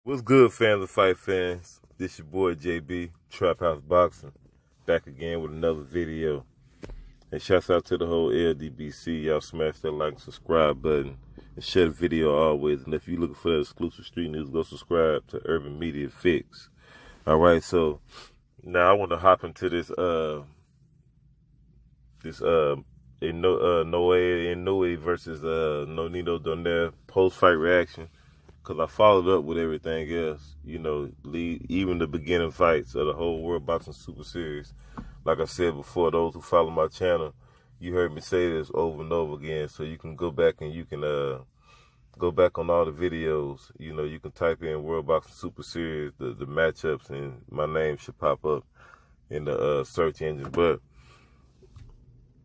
What's good, fans of fight fans? This your boy JB, Trap House Boxing, back again with another video. And shouts out to the whole LDBC. Y'all smash that like and subscribe button and share the video always. And if you're looking for that exclusive street news, go subscribe to Urban Media Fix. All right, so now I want to hop into this Inoue versus Nonito Donaire post-fight reaction. Because I followed up with everything else, even the beginning fights of the whole World Boxing Super Series. Like I said before, those who follow my channel, you heard me say this over and over again. So you can go back and you can go back on all the videos. You can type in World Boxing Super Series, the matchups, and my name should pop up in the search engine. But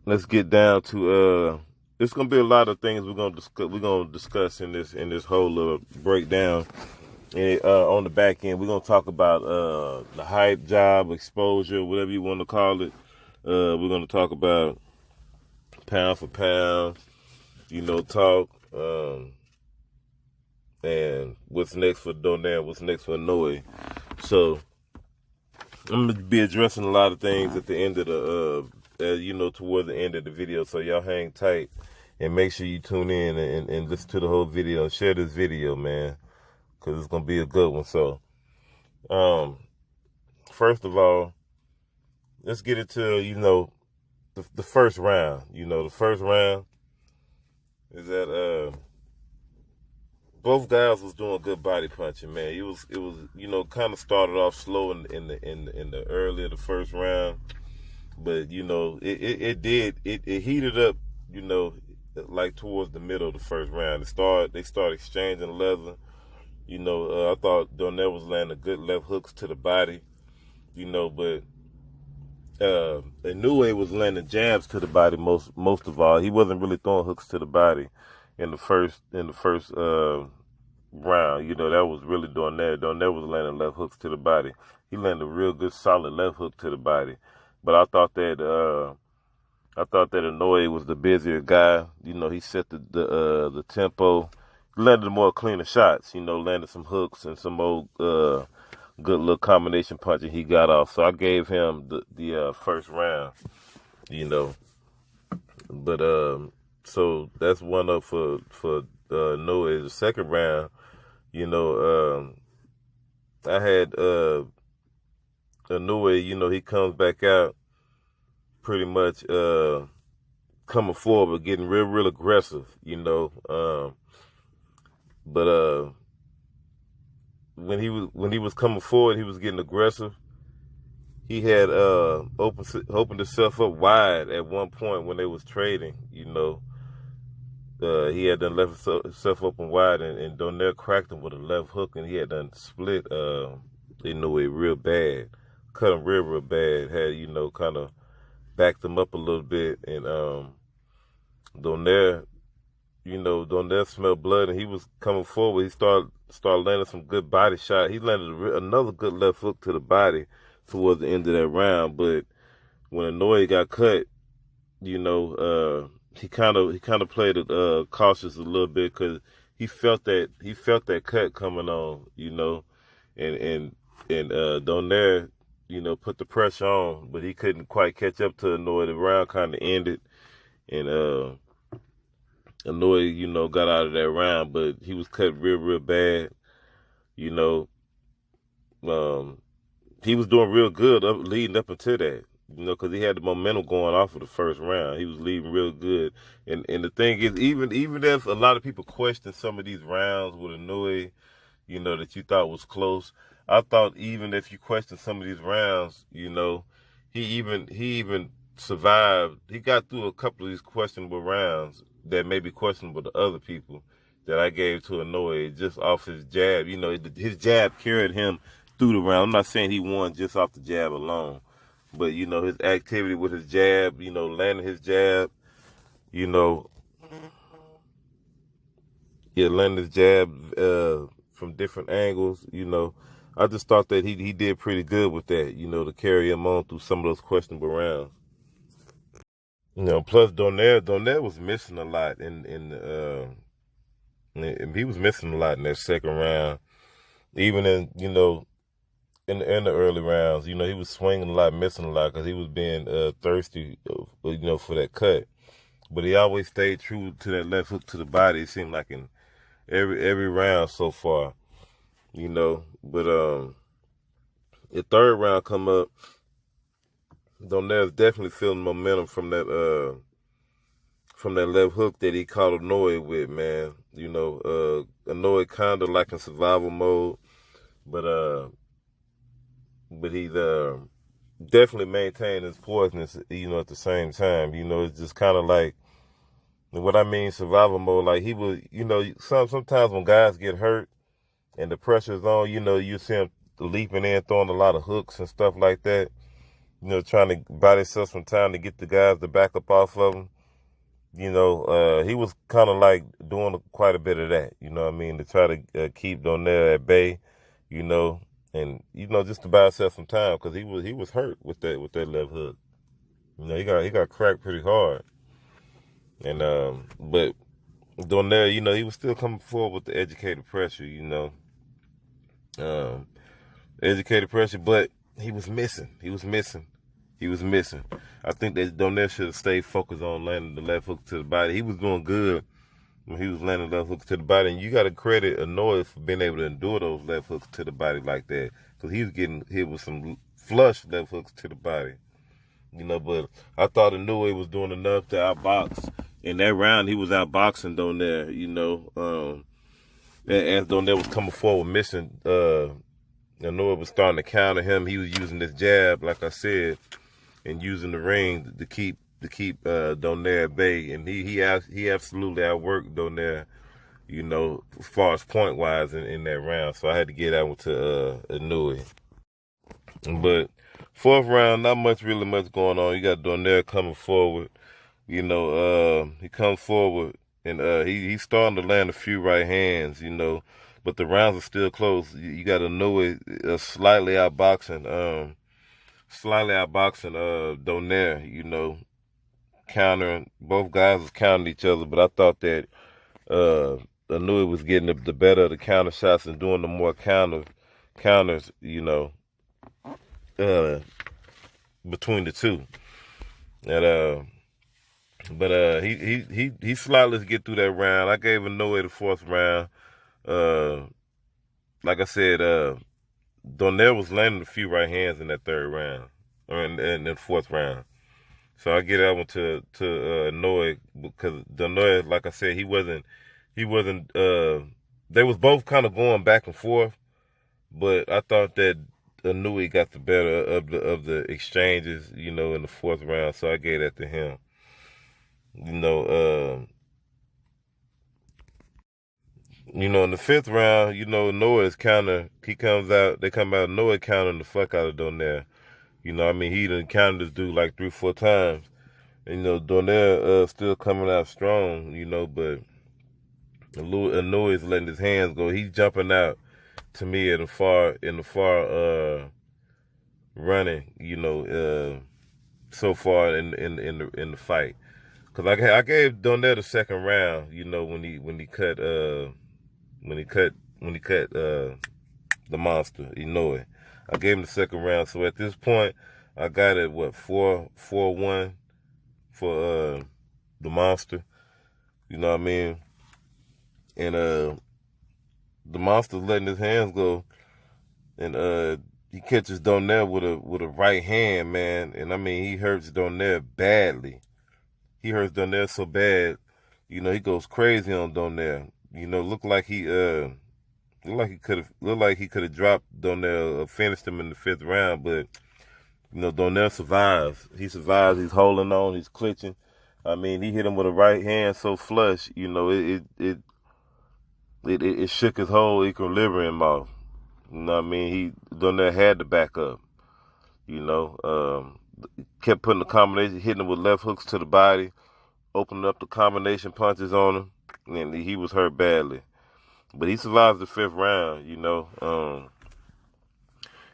let's get down to there's gonna be a lot of things we're gonna discuss in this whole little breakdown. And on the back end, we're gonna talk about the hype, job, exposure, whatever you want to call it. We're gonna talk about pound for pound, talk, and what's next for Donaire, what's next for Inoue. So I'm gonna be addressing a lot of things at the end of the toward the end of the video. So y'all hang tight. And make sure you tune in and listen to the whole video and share this video, man, because it's going to be a good one. So, first of all, let's get into, the first round. The first round is that both guys was doing good body punching, man. It was kind of started off slow in the early of the first round, but it heated up, like towards the middle of the first round. They started exchanging leather. I thought Donaire was landing good left hooks to the body, but Inoue was landing jabs to the body most of all. He wasn't really throwing hooks to the body in the first round. That was really Donaire. Donaire was landing left hooks to the body. He landed a real good solid left hook to the body. But I thought that Inoue was the busier guy. He set the tempo, landed more cleaner shots. Landed some hooks and some old good little combination punching he got off. So I gave him the first round. But so that's one up for Inoue. The second round, I had Inoue. He comes back out, pretty much coming forward, getting real aggressive, but when he was coming forward, he was getting aggressive. He had opened himself up wide at one point when they was trading. He had done left himself open wide, and Donaire cracked him with a left hook, and he had done split Inoue real bad, cut him real bad. Had kind of backed him up a little bit, and Donaire smelled blood, and he was coming forward. He started landing some good body shot. He landed another good left hook to the body towards the end of that round. But when Inoue got cut, he kind of played it cautious a little bit, because he felt that cut coming on, and Donaire put the pressure on, but he couldn't quite catch up to Inoue. The round kind of ended, and Inoue, got out of that round, but he was cut real bad. He was doing real good leading up into that, because he had the momentum going off of the first round. He was leading real good. And the thing is, even if a lot of people question some of these rounds with Inoue, that you thought was close, I thought even if you question some of these rounds, he even survived. He got through a couple of these questionable rounds that may be questionable to other people, that I gave to Inoue just off his jab. His jab carried him through the round. I'm not saying he won just off the jab alone, but his activity with his jab, landing his jab, landing his jab from different angles, I just thought that he did pretty good with that, to carry him on through some of those questionable rounds. Plus Donaire was missing a lot he was missing a lot in that second round. Even in, in the early rounds, he was swinging a lot, missing a lot because he was being thirsty, for that cut. But he always stayed true to that left hook to the body. It seemed like in every round so far, But the third round come up, Donaire's definitely feeling momentum from that left hook that he caught Inoue with, man. Inoue kind of like in survival mode, but he's definitely maintained his poisonous, at the same time. It's just kind of like, what I mean survival mode, like he was, sometimes when guys get hurt and the pressure's on, you see him leaping in, throwing a lot of hooks and stuff like that, trying to buy himself some time to get the guys to back up off of him. He was kind of like doing quite a bit of that, to try to keep Donaire at bay, and just to buy himself some time because he was hurt with that left hook. He got cracked pretty hard, and but Donaire, he was still coming forward with the educated pressure, educated pressure, but he was missing. I think that Donaire should have stayed focused on landing the left hook to the body. He was doing good when he was landing left hooks to the body, and you got to credit Inoue for being able to endure those left hooks to the body like that, because he was getting hit with some flush left hooks to the body. But I thought Inoue was doing enough to outbox. In that round, he was outboxing Donaire, as Donaire was coming forward missing, Inoue was starting to counter him. He was using this jab, like I said, and using the ring to keep Donaire at bay, and he absolutely outworked Donaire, as far as point wise in that round. So I had to get that one to Inoue. But fourth round, not much going on. You got Donaire coming forward. He comes forward and he's starting to land a few right hands, but the rounds are still close. You got Inoue slightly outboxing Donaire, countering. Both guys was countering each other, but I thought that Inoue was getting the better of the counter shots and doing the more counters, between the two. And but he slightly to get through that round. I gave Inoue the fourth round. Like I said, Donaire was landing a few right hands in that third round, or in the fourth round. So I get that one to Inoue, because Donaire, like I said, he wasn't. They was both kind of going back and forth, but I thought that Inoue got the better of the exchanges, in the fourth round. So I gave that to him. In the fifth round, Inoue is they come out Inoue countering the fuck out of Donaire. He done countered this dude like 3-4 times. And, Donaire still coming out strong, but Inoue is letting his hands go. He's jumping out to me in the far running, so far in the fight. Cause I gave Donaire the second round, when he cut the monster, Inoue. I gave him the second round. So at this point, I got it 4-1 for the monster. You know what I mean? And the monster's letting his hands go, and he catches Donaire with a right hand, man. And he hurts Donaire badly. He hurts Donaire so bad, he goes crazy on Donaire. Looked like he could have dropped Donaire, finished him in the fifth round, but Donaire survives. He survives. He's holding on. He's clinching. He hit him with a right hand so flush, it shook his whole equilibrium off. Donaire had to back up. Kept putting the combination, hitting him with left hooks to the body, opening up the combination punches on him, and he was hurt badly. But he survives the fifth round,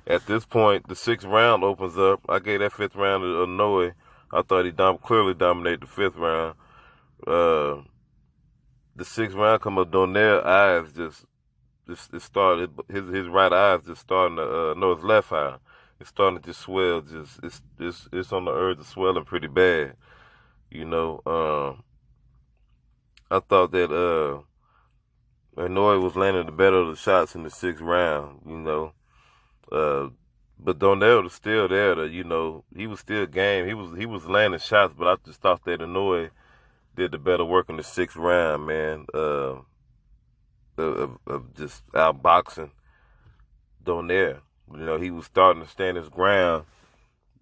At this point, the sixth round opens up. I gave that fifth round to Inoue. I thought he clearly dominated the fifth round. The sixth round come up, Donaire's eyes just it started, his right eye is just starting to, no, his left eye. It's starting to just swell, it's on the urge of swelling pretty bad, you know. I thought that, Inoue was landing the better of the shots in the 6th round, you know. Uh, but Donaire was still there to, you know, he was still game. He was landing shots, but I just thought that Inoue did the better work in the 6th round, man. Of just outboxing Donaire. You know, he was starting to stand his ground.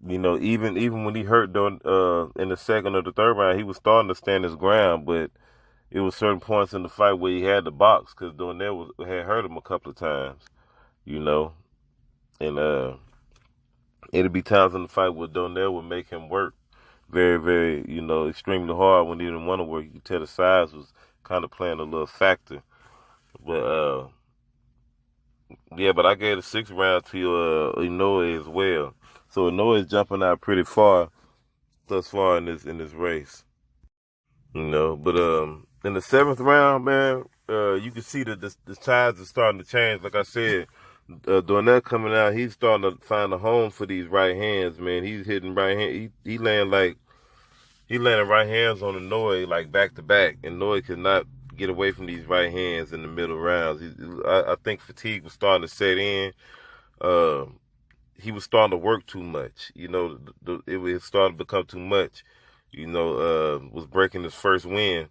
You know, even when he hurt in the 2nd or the 3rd round, he was starting to stand his ground, but it was certain points in the fight where he had to box because Donaire had hurt him a couple of times, you know. And it'd be times in the fight where Donaire would make him work very, very, you know, extremely hard when he didn't want to work. You could tell the size was kind of playing a little factor. But yeah, but I gave the 6th round to Inoue as well. So Inoue is jumping out pretty far thus far in this race, you know. But in the 7th round, man, you can see that the tides are starting to change. Like I said, Donaire coming out, he's starting to find a home for these right hands, man. He's hitting right hand. He landing right hands on Inoue like back to back, and Inoue could not get away from these right hands in the middle rounds. I think fatigue was starting to set in. He was starting to work too much. You know, it was starting to become too much. You know, was breaking his first win.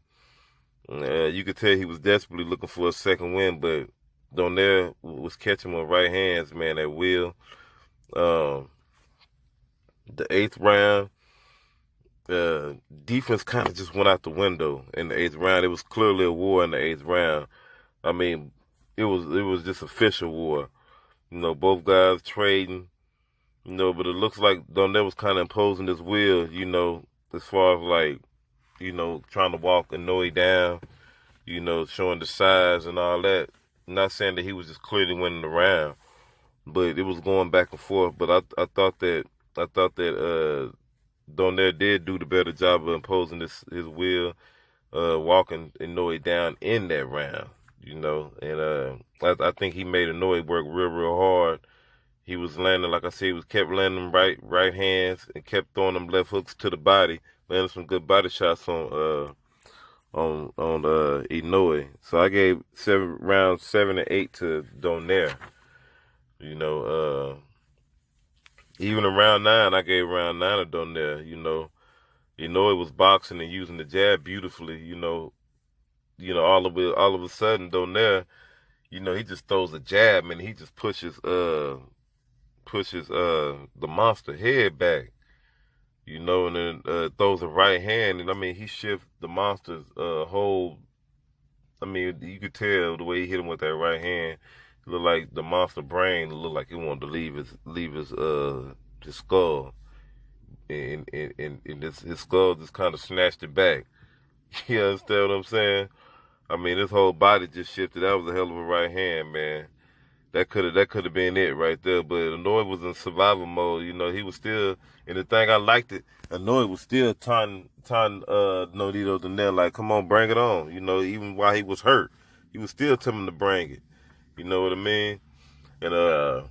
You could tell he was desperately looking for a second win, but Donaire was catching him with right hands, man, at will. The 8th round, defense kind of just went out the window in the 8th round. It was clearly a war in the 8th round. I mean, it was just official war. You know, both guys trading, you know, but it looks like Donaire was kind of imposing his will, you know, as far as like, you know, trying to walk Inoue down, you know, showing the size and all that. Not saying that he was just clearly winning the round, but it was going back and forth. But I thought that Donaire did do the better job of imposing his will, walking Inoue down in that round, you know. And I think he made Inoue work real hard. He was landing, like I said, he kept landing right hands and kept throwing them left hooks to the body, landing some good body shots on Inoue. So I gave rounds 7 and 8 to Donaire. You know, even in round 9, I gave round 9 to Donaire. You know, Inoue was boxing and using the jab beautifully. You know, all of a sudden Donaire, you know, he just throws a jab and he just pushes the monster head back. You know, and then throws a right hand, and I mean, he shifts the monster's whole. I mean, you could tell the way he hit him with that right hand. It looked like the monster brain looked like he wanted to leave his skull, and his skull just kind of snatched it back. You understand what I'm saying? I mean, his whole body just shifted. That was a hell of a right hand, man. That could have been it right there. But Inoue was in survival mode. You know, he was still, and the thing I liked it, Inoue was still taunting Nonito Donaire like, come on, bring it on. You know, even while he was hurt, he was still telling him to bring it. You know what I mean? And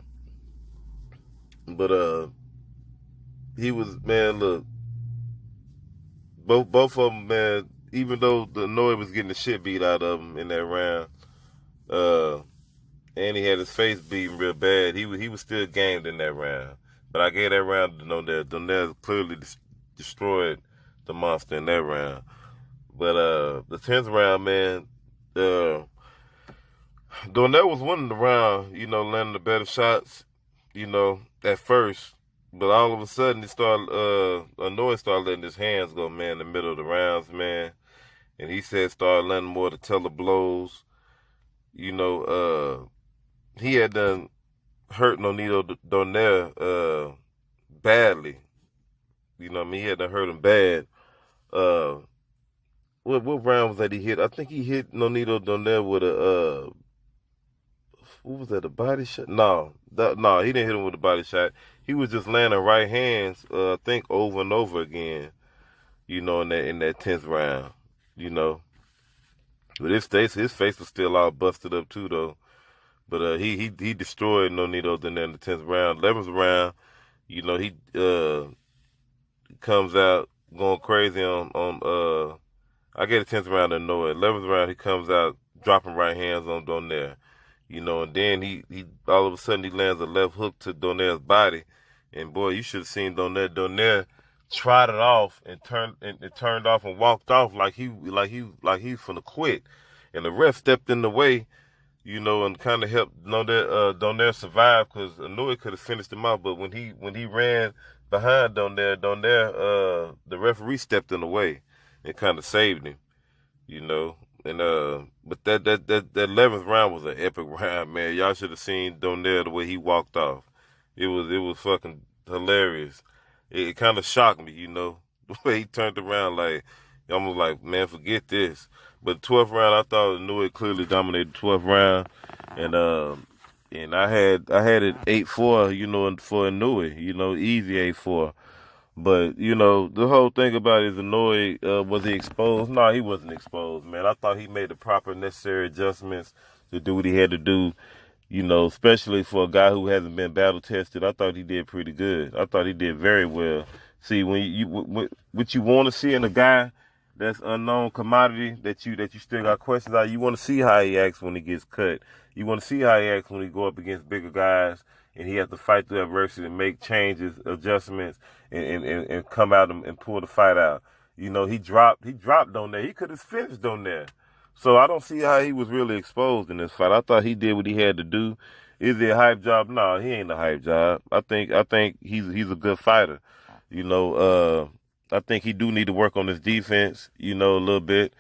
but he was, man, look, both of them, man. Even though the Inoue was getting the shit beat out of him in that round, and he had his face beaten real bad, he was still gamed in that round. But I gave that round to Donaire. Donaire clearly destroyed the monster in that round. But the 10th round, man, Donaire was winning the round, you know, landing the better shots, you know, at first. But all of a sudden, Inoue started letting his hands go, man, in the middle of the rounds, man. And he said started landing more to tell the blows. You know, he had done hurt Nonito Donaire badly. You know what I mean? He had done hurt him bad. What round was that he hit? I think he hit Nonito Donaire with a what was that, a body shot? No, he didn't hit him with a body shot. He was just landing right hands, I think, over and over again, you know, in that 10th round, you know. But his face was still all busted up too, though. But he destroyed Nonito then in the 10th round. 11th round, you know, he comes out going crazy on I get a 10th round to Inoue. 11th round he comes out dropping right hands on Donaire. You know, and then he all of a sudden he lands a left hook to Donaire's body. And boy, you should have seen Donaire. Donaire trotted off and turned off and walked off like he finna quit. And the ref stepped in the way, you know, and kind of helped Donaire survive, because Inoue could have finished him off. But when he ran behind Donaire, the referee stepped in the way and kind of saved him, you know. And but that 11th round was an epic round, man. Y'all should have seen Donaire the way he walked off. It was fucking hilarious. It kind of shocked me, you know, the way he turned around, like, I'm like, man, forget this. But 12th round, I thought Inoue clearly dominated the 12th round, and I had it 8-4, you know, for Inoue, you know, easy 8-4. But, you know, the whole thing about it is Inoue, was he exposed? No, he wasn't exposed, man. I thought he made the proper necessary adjustments to do what he had to do, you know, especially for a guy who hasn't been battle tested. I thought he did pretty good. I thought he did very well. See, what you want to see in a guy that's unknown commodity that you still got questions out, you want to see how he acts when he gets cut. You want to see how he acts when he go up against bigger guys and he has to fight through adversity and make changes, adjustments, and come out and pull the fight out. You know, he dropped Donaire. He could have finished Donaire. So I don't see how he was really exposed in this fight. I thought he did what he had to do. Is it a hype job? No, he ain't a hype job. I think he's a good fighter. You know, I think he do need to work on his defense, you know, a little bit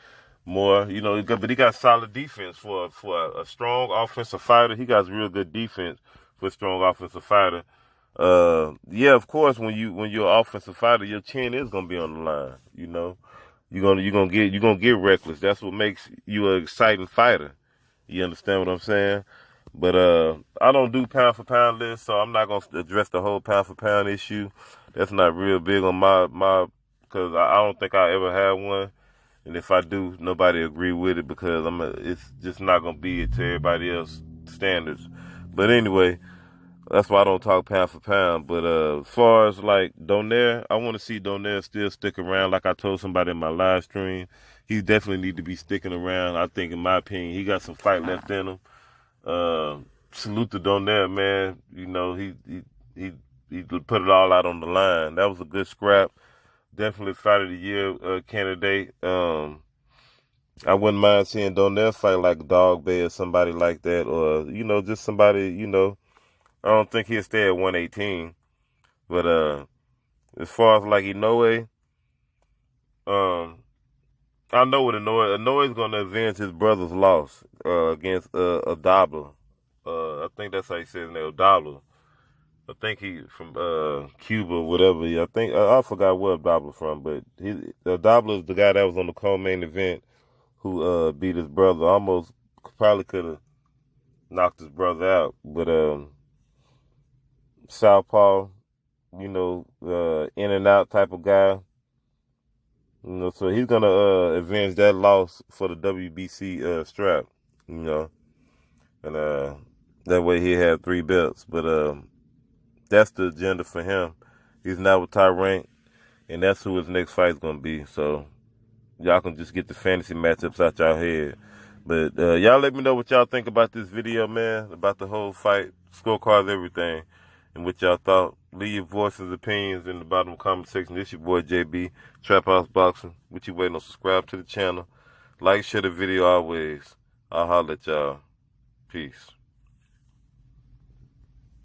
more. You know, but he got solid defense for a strong offensive fighter. He got real good defense for a strong offensive fighter. Yeah, of course, when you're an offensive fighter, your chin is gonna be on the line. You know, you're gonna get reckless. That's what makes you an exciting fighter. You understand what I'm saying? But I don't do pound for pound lists, so I'm not gonna address the whole pound for pound issue. That's not real big on my because I don't think I ever had one. And if I do, nobody agree with it, because it's just not gonna be it to everybody else standards. But anyway, that's why I don't talk pound for pound. But as far as like Donaire, I want to see Donaire still stick around. Like I told somebody in my live stream, he definitely need to be sticking around. I think, in my opinion, he got some fight left in him. Salute to Donaire, man. You know, he put it all out on the line. That was a good scrap. Definitely fight of the year candidate. I wouldn't mind seeing Donaire fight like Dog Bay or somebody like that, or, you know, just somebody, you know. I don't think he'll stay at 118. But as far as like Inoue, I know what Inoue's gonna avenge his brother's loss against Adabla. I think that's how he says his name, Adabla. I think he from Cuba or whatever. I think I forgot where Adabla from, but Adabla is the guy that was on the co-main event who beat his brother. Almost probably could have knocked his brother out, but Southpaw, you know, in and out type of guy. You know, so he's gonna avenge that loss for the WBC strap, you know, and that way he had 3 belts. But that's the agenda for him. He's now with Tyrant, and that's who his next fight's gonna be. So y'all can just get the fantasy matchups out y'all head. But y'all let me know what y'all think about this video, man, about the whole fight, scorecards, everything, and what y'all thought. Leave your voices, opinions in the bottom of the comment section. This your boy JB, Trap House Boxing. What you waiting on? Subscribe to the channel. Like, share the video always. I'll holler at y'all. Peace.